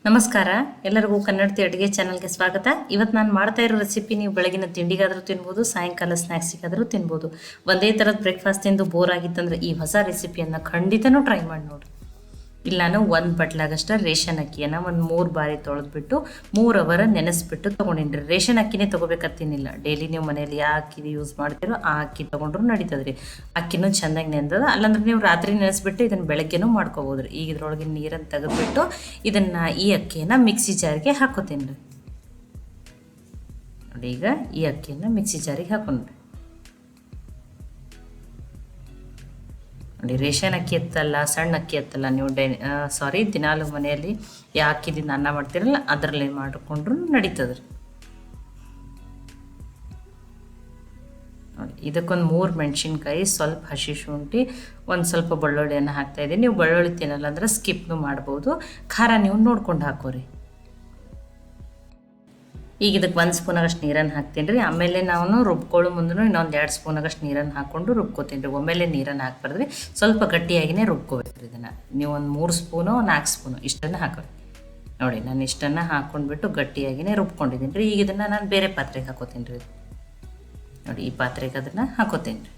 ನಮಸ್ಕಾರ, ಎಲ್ಲರಿಗೂ ಕನ್ನಡತಿ ಅಡುಗೆ ಚಾನಲ್ಗೆ ಸ್ವಾಗತ. ಇವತ್ತು ನಾನು ಮಾಡ್ತಾ ಇರೋ ರೆಸಿಪಿ ನೀವು ಬೆಳಗಿನ ತಿಂಡಿಗಾದರೂ ತಿನ್ಬೋದು, ಸಾಯಂಕಾಲ ಸ್ನ್ಯಾಕ್ಸಿಗಾದರೂ ತಿನ್ಬೋದು. ಒಂದೇ ಥರದ ಬ್ರೇಕ್ಫಾಸ್ಟ್ ತಿಂದು ಬೋರ್ ಆಗಿತ್ತಂದ್ರೆ ಈ ಹೊಸ ರೆಸಿಪಿಯನ್ನು ಖಂಡಿತನೂ ಟ್ರೈ ಮಾಡಿ ನೋಡಿ. ಇಲ್ಲಿ ನಾನು ಒಂದು ಬಟ್ಲಾಗಷ್ಟು ರೇಷನ್ ಅಕ್ಕಿಯನ್ನು ಒಂದು 3 ಬಾರಿ ತೊಳೆದ್ಬಿಟ್ಟು 3 ಅವರ್ ನೆನೆಸ್ಬಿಟ್ಟು ತೊಗೊಂಡಿನಿ. ರೇಷನ್ ಅಕ್ಕಿನೇ ತೊಗೋಬೇಕತ್ತೀನಿಲ್ಲ, ಡೈಲಿ ನೀವು ಮನೆಯಲ್ಲಿ ಯಾವ ಅಕ್ಕಿ ಯೂಸ್ ಮಾಡ್ತೀರೋ ಆ ಅಕ್ಕಿ ತೊಗೊಂಡ್ರು ನಡೀತದ್ರಿ. ಅಕ್ಕಿನೂ ಚೆಂದಾಗಿ ನೆಂದದ, ಅಲ್ಲಾಂದ್ರೆ ನೀವು ರಾತ್ರಿ ನೆನೆಸ್ಬಿಟ್ಟು ಇದನ್ನು ಬೆಳಗ್ಗೆನೂ ಮಾಡ್ಕೋಬೋದು ರೀ. ಈಗ ಇದ್ರೊಳಗೆ ನೀರನ್ನು ತೆಗೆದುಬಿಟ್ಟು ಇದನ್ನು ಈ ಅಕ್ಕಿಯನ್ನು ಮಿಕ್ಸಿ ಜಾರಿಗೆ ಹಾಕೋತೀನಿ ರೀ. ನೋಡಿ, ಈಗ ಈ ಅಕ್ಕಿಯನ್ನು ಮಿಕ್ಸಿ ಜಾರಿಗೆ ಹಾಕೊಂಡ್ರಿ. ನೋಡಿ, ರೇಷನ್ ಅಕ್ಕಿ ಎತ್ತಲ್ಲ, ಸಣ್ಣ ಅಕ್ಕಿ ಎತ್ತಲ್ಲ, ನೀವು ದಿನಾಲು ಮನೆಯಲ್ಲಿ ಯಾವ ಅಕ್ಕಿದಿಂದ ಅನ್ನ ಮಾಡ್ತೀರಲ್ಲ ಅದರಲ್ಲಿ ಮಾಡಿಕೊಂಡ್ರು ನಡೀತದ್ರಿ. ನೋಡಿ, ಇದಕ್ಕೊಂದು 3 ಮೆಣಸಿನ್ಕಾಯಿ, ಸ್ವಲ್ಪ ಹಸಿ ಶುಂಠಿ, ಒಂದು ಸ್ವಲ್ಪ ಬೆಳ್ಳುಳ್ಳಿಯನ್ನು ಹಾಕ್ತಾಯಿದ್ದೀನಿ. ನೀವು ಬೆಳ್ಳುಳ್ಳಿ ತಿನ್ನಲ್ಲ ಅಂದ್ರೆ ಸ್ಕಿಪ್ನು ಮಾಡ್ಬೋದು. ಖಾರ ನೀವು ನೋಡ್ಕೊಂಡು ಹಾಕೋರಿ. ಈಗ ಇದಕ್ಕೆ 1 ಸ್ಪೂನಾಗಷ್ಟು ನೀರನ್ನು ಹಾಕ್ತೀನಿ ರೀ. ಆಮೇಲೆ ನಾವು ರುಬ್ಕೊಳ್ಳೋ ಮುಂದೂ ಇನ್ನೊಂದು 2 ಸ್ಪೂನಾಗಷ್ಟು ನೀರನ್ನು ಹಾಕ್ಕೊಂಡು ರುಬ್ಕೋತೀನಿ ರೀ. ಒಮ್ಮೆಲೆ ನೀರನ್ನು ಹಾಕ್ಬಾರ್ದ್ರಿ, ಸ್ವಲ್ಪ ಗಟ್ಟಿಯಾಗಿಯೇ ರುಬ್ಕೋಬೇಕ್ರಿ. ಇದನ್ನು ನೀವು ಒಂದು 3 ಸ್ಪೂನು 4 ಸ್ಪೂನು ಇಷ್ಟನ್ನು ಹಾಕೋರಿ. ನೋಡಿ, ನಾನು ಇಷ್ಟನ್ನು ಹಾಕ್ಕೊಂಡ್ಬಿಟ್ಟು ಗಟ್ಟಿಯಾಗಿಯೇ ರುಬ್ಕೊಂಡಿದ್ದೀನಿ ರೀ. ಈಗ ಇದನ್ನು ನಾನು ಬೇರೆ ಪಾತ್ರೆಗೆ ಹಾಕೋತೀನಿ ರೀ. ನೋಡಿ, ಈ ಪಾತ್ರೆಗೆ ಅದನ್ನು ಹಾಕೋತೀನಿ ರೀ.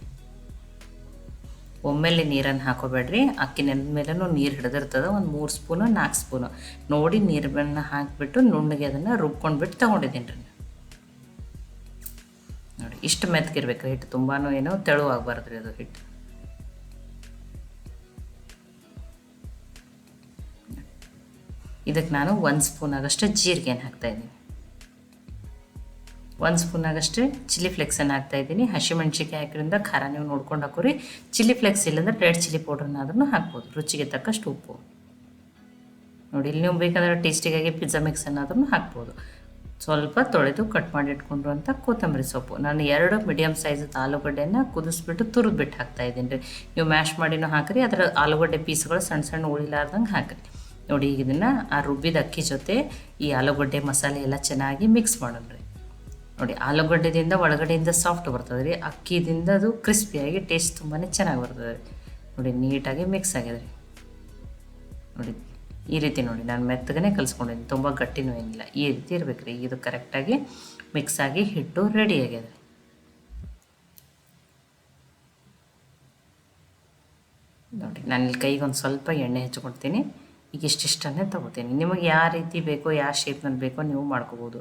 ಒಮ್ಮೆಲೆ ನೀರನ್ನು ಹಾಕೋಬೇಡ್ರಿ, ಅಕ್ಕಿ ನೆನೆದ ಮೇಲೂ ನೀರು ಹಿಡಿದಿರ್ತದೆ. ಒಂದು 3 ಸ್ಪೂನು 4 ಸ್ಪೂನು ನೋಡಿ ನೀರನ್ನು ಹಾಕಿಬಿಟ್ಟು ನುಣ್ಣಗೆ ಅದನ್ನು ರುಬ್ಕೊಂಡ್ಬಿಟ್ಟು ತೊಗೊಂಡಿದ್ದೀನಿ ರೀ. ನೋಡಿ, ಇಷ್ಟು ಮೆತ್ತಗಿರ್ಬೇಕು ಹಿಟ್ಟು, ತುಂಬಾ ಏನೋ ತೆಳುವಾಗಬಾರ್ದು ರೀ ಅದು ಹಿಟ್ಟು. ಇದಕ್ಕೆ ನಾನು 1 ಸ್ಪೂನಾಗಷ್ಟು ಜೀರಿಗೆನ ಹಾಕ್ತಾಯಿದ್ದೀನಿ. 1 ಸ್ಪೂನಾಗಷ್ಟು ಚಿಲ್ಲಿ ಫ್ಲೇಕ್ಸನ್ನು ಹಾಕ್ತಾಯಿದ್ದೀನಿ. ಹಸಿಮೆಣ್ಸಿಕಾಯಿ ಹಾಕಿದ್ರಿಂದ ಖಾರ ನೀವು ನೋಡ್ಕೊಂಡು ಹಾಕೋರಿ. ಚಿಲ್ಲಿ ಫ್ಲೇಕ್ಸ್ ಇಲ್ಲಾಂದ್ರೆ ರೆಡ್ ಚಿಲ್ಲಿ ಪೌಡ್ರನ್ನಾದ್ರೂ ಹಾಕ್ಬೋದು. ರುಚಿಗೆ ತಕ್ಕಷ್ಟು ಉಪ್ಪು. ನೋಡಿ, ಇಲ್ಲಿ ನೀವು ಬೇಕಾದ್ರೆ ಟೇಸ್ಟಿಗಾಗಿ ಪಿಜ್ಜಾ ಮಿಕ್ಸನ್ನಾದ್ರೂ ಹಾಕ್ಬೋದು. ಸ್ವಲ್ಪ ತೊಳೆದು ಕಟ್ ಮಾಡಿ ಇಟ್ಕೊಂಡ್ರು ಅಂತ ಕೊತ್ತಂಬರಿ ಸೊಪ್ಪು. ನಾನು 2 ಮೀಡಿಯಮ್ ಸೈಜದ ಆಲೂಗಡ್ಡೆಯನ್ನು ಕುದಿಸ್ಬಿಟ್ಟು ತುರಿದ್ಬಿಟ್ಟು ಹಾಕ್ತಾಯಿದ್ದೀನಿ ರೀ. ನೀವು ಮ್ಯಾಶ್ ಮಾಡಿನೂ ಹಾಕಿರಿ, ಅದರ ಆಲೂಗಡ್ಡೆ ಪೀಸ್ಗಳು ಸಣ್ಣ ಸಣ್ಣ ಉಳಿಲಾರ್ದಂಗೆ ಹಾಕಿರಿ. ನೋಡಿ, ಈಗ ಇದನ್ನು ಆ ರುಬ್ಬಿದ ಅಕ್ಕಿ ಜೊತೆ ಈ ಆಲೂಗಡ್ಡೆ ಮಸಾಲೆ ಎಲ್ಲ ಚೆನ್ನಾಗಿ ಮಿಕ್ಸ್ ಮಾಡೋಣ ರೀ. ನೋಡಿ, ಆಲೂಗಡ್ಡೆದಿಂದ ಒಳಗಡೆಯಿಂದ ಸಾಫ್ಟ್ ಬರ್ತದೆ ರೀ, ಅಕ್ಕಿದಿಂದ ಅದು ಕ್ರಿಸ್ಪಿಯಾಗಿ ಟೇಸ್ಟ್ ತುಂಬಾ ಚೆನ್ನಾಗಿ ಬರ್ತದೆ ರೀ. ನೋಡಿ, ನೀಟಾಗಿ ಮಿಕ್ಸ್ ಆಗಿದೆ ರೀ. ನೋಡಿ, ಈ ರೀತಿ ನೋಡಿ ನಾನು ಮೆತ್ತಗನೇ ಕಲಿಸ್ಕೊಂಡಿದ್ದೀನಿ, ತುಂಬ ಗಟ್ಟಿನೂ ಏನಿಲ್ಲ. ಈ ರೀತಿ ಇರಬೇಕು ರೀ. ಇದು ಕರೆಕ್ಟಾಗಿ ಮಿಕ್ಸ್ ಆಗಿ ಹಿಟ್ಟು ರೆಡಿ ಆಗಿದೆ. ನೋಡಿ, ನಾನು ಇಲ್ಲಿ ಕೈಗೆ ಒಂದು ಸ್ವಲ್ಪ ಎಣ್ಣೆ ಹಚ್ಕೊಳ್ತೀನಿ. ಈಗ ಇಷ್ಟಿಷ್ಟನ್ನೇ ತೊಗೋತೀನಿ. ನಿಮಗೆ ಯಾವ ರೀತಿ ಬೇಕೋ, ಯಾವ ಶೇಪ್ನಲ್ಲಿ ಬೇಕೋ ನೀವು ಮಾಡ್ಕೋಬೋದು.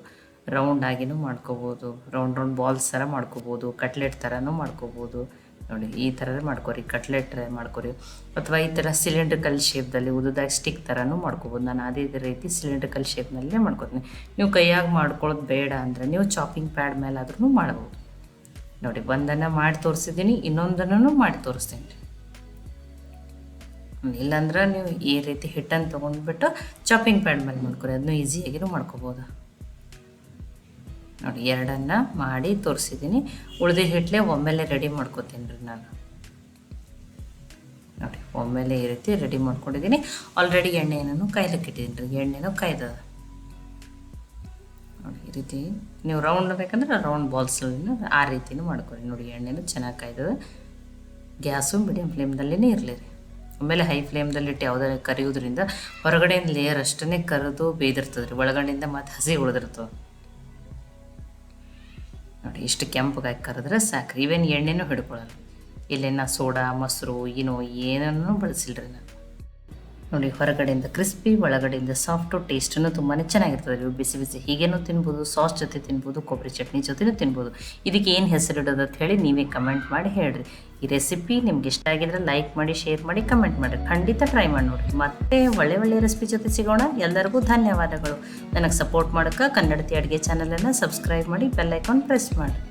ರೌಂಡ್ ಆಗಿನೂ ಮಾಡ್ಕೋಬೋದು, ರೌಂಡ್ ಬಾಲ್ಸ್ ಥರ ಮಾಡ್ಕೋಬೋದು, ಕಟ್ಲೆಟ್ ಥರನೂ ಮಾಡ್ಕೋಬೋದು. ನೋಡಿ, ಈ ಥರನೇ ಮಾಡ್ಕೊರಿ, ಕಟ್ಲೆಟ್ ಥರ ಮಾಡ್ಕೊರಿ. ಅಥವಾ ಈ ಥರ ಸಿಲಿಂಡ್ರಿಕಲ್ ಶೇಪ್ದಲ್ಲಿ ಉದುದಾಗಿ ಸ್ಟಿಕ್ ಥರನೂ ಮಾಡ್ಕೋಬೋದು. ನಾನು ಅದೇ ರೀತಿ ಸಿಲಿಂಡ್ರಿಕಲ್ ಶೇಪ್ನಲ್ಲೇ ಮಾಡ್ಕೊತೀನಿ. ನೀವು ಕೈಯಾಗಿ ಮಾಡ್ಕೊಳ್ಳೋದು ಬೇಡ ಅಂದರೆ ನೀವು ಚಾಪಿಂಗ್ ಪ್ಯಾಡ್ ಮೇಲಾದ್ರೂ ಮಾಡ್ಬೋದು. ನೋಡಿ, ಒಂದನ್ನು ಮಾಡಿ ತೋರಿಸಿದ್ದೀನಿ, ಇನ್ನೊಂದನ್ನು ಮಾಡಿ ತೋರಿಸ್ತೀನಿ ರೀ. ಇಲ್ಲಾಂದ್ರೆ ನೀವು ಈ ರೀತಿ ಹಿಟ್ಟನ್ನು ತೊಗೊಂಡ್ಬಿಟ್ಟು ಚಾಪಿಂಗ್ ಪ್ಯಾಡ್ ಮೇಲೆ ಮಾಡ್ಕೊರಿ, ಅದನ್ನು ಈಸಿಯಾಗಿನೂ ಮಾಡ್ಕೋಬೋದು. ನೋಡಿ, 2 ಮಾಡಿ ತೋರಿಸಿದ್ದೀನಿ. ಉಳಿದ ಹಿಟ್ಟಲೆ ಒಮ್ಮೆಲೆ ರೆಡಿ ಮಾಡ್ಕೊತೀನಿ ರೀ ನಾನು. ನೋಡಿ, ಒಮ್ಮೆಲೆ ಈ ರೀತಿ ರೆಡಿ ಮಾಡ್ಕೊಂಡಿದ್ದೀನಿ. ಆಲ್ರೆಡಿ ಎಣ್ಣೆಯನ್ನು ಕಾಯ್ಲಿಕ್ಕೆ ಇಟ್ಟಿದ್ದೀನಿ ರೀ. ಎಣ್ಣೆನೂ ಕಾಯ್ದದ. ನೋಡಿ, ಈ ರೀತಿ ನೀವು ರೌಂಡ್ ಬೇಕಂದ್ರೆ ರೌಂಡ್ ಬಾಲ್ಸನ್ನು ಆ ರೀತಿನೂ ಮಾಡ್ಕೊರಿ. ನೋಡಿ, ಎಣ್ಣೆನೂ ಚೆನ್ನಾಗಿ ಕಾಯ್ದದ. ಗ್ಯಾಸು ಮೀಡಿಯಮ್ ಫ್ಲೇಮ್ದಲ್ಲೇ ಇರಲಿ ರೀ. ಆಮೇಲೆ ಹೈ ಫ್ಲೇಮ್ದಲ್ಲಿಟ್ಟು ಯಾವುದೇ ಕರಿಯೋದ್ರಿಂದ ಹೊರಗಡೆಯಿಂದ ಲೇಯರ್ ಅಷ್ಟೇ ಕರಿದು ಬೇಯ್ದಿರ್ತದೆ ರೀ, ಒಳಗಡೆಯಿಂದ ಮತ್ತು ಹಸಿ ಉಳಿದಿರ್ತದೆ. ನೋಡಿ, ಇಷ್ಟು ಕೆಂಪಗಾಗಿ ಕರೆದ್ರೆ ಸಾಕ್ರಿ. ಇವೇನು ಎಣ್ಣೆನೂ ಹಿಡ್ಕೊಳ್ಳಲ್ಲ. ಇಲ್ಲೇನ ಸೋಡಾ, ಮೊಸರು, ಏನನ್ನೂ ಬಳಸಿಲ್ಲ ರೀ ನಾನು. ನೋಡಿ, ಹೊರಗಡೆಯಿಂದ ಕ್ರಿಸ್ಪಿ, ಒಳಗಡೆಯಿಂದ ಸಾಫ್ಟು, ಟೇಸ್ಟನ್ನು ತುಂಬಾ ಚೆನ್ನಾಗಿರ್ತದೆ. ನೀವು ಬಿಸಿ ಬಿಸಿ ಹೀಗೇನೂ ತಿನ್ಬೋದು, ಸಾಸ್ ಜೊತೆ ತಿನ್ಬೋದು, ಕೊಬ್ಬರಿ ಚಟ್ನಿ ಜೊತೆನೂ ತಿನ್ಬೋದು. ಇದಕ್ಕೆ ಏನು ಹೆಸರಿಡೋದು ಅಂತ ಹೇಳಿ ನೀವೇ ಕಮೆಂಟ್ ಮಾಡಿ ಹೇಳ್ರಿ. ಈ ರೆಸಿಪಿ ನಿಮ್ಗೆ ಇಷ್ಟ ಆಗಿದ್ರೆ ಲೈಕ್ ಮಾಡಿ, ಶೇರ್ ಮಾಡಿ, ಕಮೆಂಟ್ ಮಾಡಿ. ಖಂಡಿತ ಟ್ರೈ ಮಾಡಿ ನೋಡಿರಿ. ಮತ್ತೆ ಒಳ್ಳೆ ರೆಸಿಪಿ ಜೊತೆ ಸಿಗೋಣ. ಎಲ್ಲರಿಗೂ ಧನ್ಯವಾದಗಳು. ನನಗೆ ಸಪೋರ್ಟ್ ಮಾಡೋಕ್ಕೆ ಕನ್ನಡತಿ ಅಡುಗೆ ಚಾನಲನ್ನು ಸಬ್ಸ್ಕ್ರೈಬ್ ಮಾಡಿ, ಬೆಲ್ ಐಕಾನ್ ಪ್ರೆಸ್ ಮಾಡಿ.